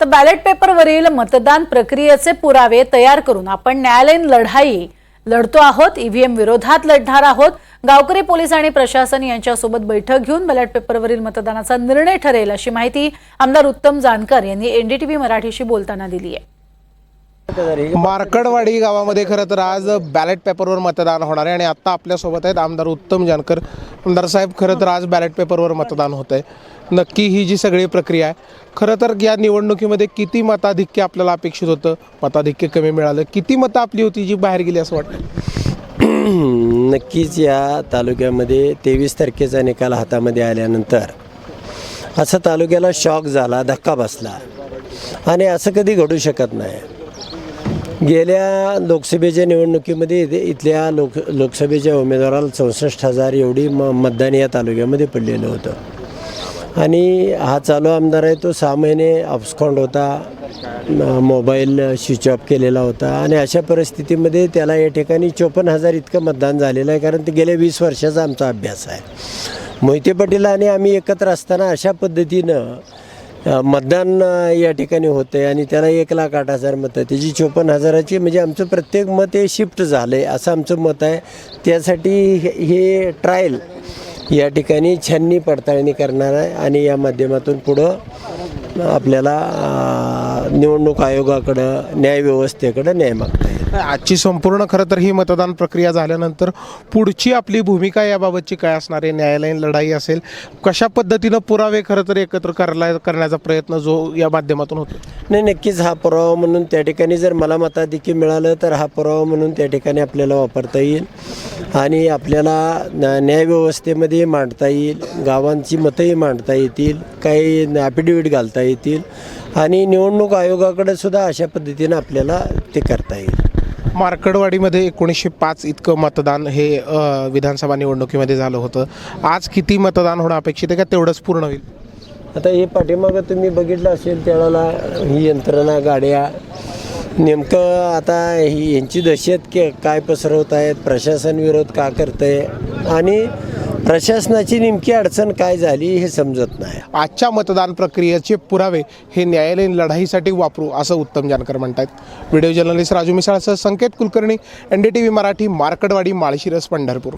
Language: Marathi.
तर बॅलेट पेपरवरील मतदान प्रक्रियेचे पुरावे तयार करून आपण न्यायालयीन लढाई लढतो आहोत। ईव्हीएम विरोधात लढणार आहोत। गावकरी पोलीस आणि प्रशासन यांच्यासोबत बैठक घेऊन बॅलेट पेपरवरील मतदानाचा निर्णय ठरेल, अशी माहिती आमदार उत्तम जानकर यांनी एनडीटीव्ही मराठीशी बोलताना दिली आहे। मार्कडवाडी गावामध्ये खरं तर आज बॅलेट पेपरवर मतदान होणार आहे आणि आता आपल्या सोबत आहेत आमदार उत्तम जानकर। आमदार साहेब, खरं तर आज बॅलेट पेपरवर मतदान होत आहे, नक्की ही जी सगळी प्रक्रिया आहे, खरं तर या निवडणुकीमध्ये किती मताधिक्य आपल्याला अपेक्षित होतं? मताधिक्य कमी मिळालं, किती मतं आपली होती जी बाहेर गेली असं वाटतं? नक्कीच या तालुक्यामध्ये 23 तारखेचा निकाल हातामध्ये आल्यानंतर असं तालुक्याला शॉक झाला, धक्का बसला आणि असं कधी घडू शकत नाही। गेल्या लोकसभेच्या निवडणुकीमध्ये इथल्या लोकसभेच्या उमेदवाराला 64,000 एवढी मतदान या तालुक्यामध्ये पडलेलं होतं आणि हा चालू आमदार आहे तो 6 महिने अब्सकॉन्ड होता, मोबाईल स्विच ऑफ केलेला होता आणि अशा परिस्थितीमध्ये त्याला या ठिकाणी 54,000 इतकं मतदान झालेलं आहे। कारण ते गेल्या 20 वर्षाचा आमचा अभ्यास आहे। मोहिते पाटील आणि आम्ही एकत्र असताना अशा पद्धतीनं मतदान या ठिकाणी होतं आहे आणि त्याला 1,08,000 मतं, त्याची 54,000ची म्हणजे आमचं प्रत्येक मत हे शिफ्ट झालं आहे असं आमचं मत आहे। त्यासाठी हे ट्रायल या ठिकाणी छाननी पडताळणी करणार आहे आणि या माध्यमातून पुढं आपल्याला निवडणूक आयोगाकडं, न्यायव्यवस्थेकडं न्याय मागता येईल। आजची संपूर्ण खरं तर ही मतदान प्रक्रिया झाल्यानंतर पुढची आपली भूमिका याबाबतची काय असणार आहे? न्यायालयीन लढाई असेल, कशा पद्धतीनं पुरावे खरं तर एकत्र करण्याचा प्रयत्न जो या माध्यमातून होतो? नाही, नक्कीच हा पुरावा म्हणून त्या ठिकाणी जर मला मताधिक्य मिळालं तर हा पुरावा म्हणून त्या ठिकाणी आपल्याला वापरता येईल आणि आपल्याला न्यायव्यवस्थेमध्ये मांडता येईल, गावांची मतंही मांडता येतील, काही ॲफिडेविट घालता येतील आणि निवडणूक आयोगाकडे सुद्धा अशा पद्धतीनं आपल्याला ते करता येईल। मार्कडवाडीमध्ये 1905 इतकं मतदान हे विधानसभा निवडणुकीमध्ये झालं होतं। आज किती मतदान होणं अपेक्षित आहे, का तेवढंच पूर्ण होईल? आता हे पाठीमागं तुम्ही बघितलं असेल त्यावेळेला ही यंत्रणा, गाड्या नेमकं आता यांची दहशत काय पसरवत आहेत, प्रशासन विरोध का करतं आहे आणि प्रशासनाची नेमकी अडचण काय झाली हे समजत नाही। आजच्या मतदान प्रक्रियेचे पुरावे हे न्यायालयीन लढाईसाठी वापरू, असं उत्तम जानकर म्हणतात। व्हिडिओ जर्नलिस्ट राजू मिसाळसह संकेत कुलकर्णी, एनडीटीव्ही मराठी, मार्कडवाडी, माळशिरस, पंढरपूर।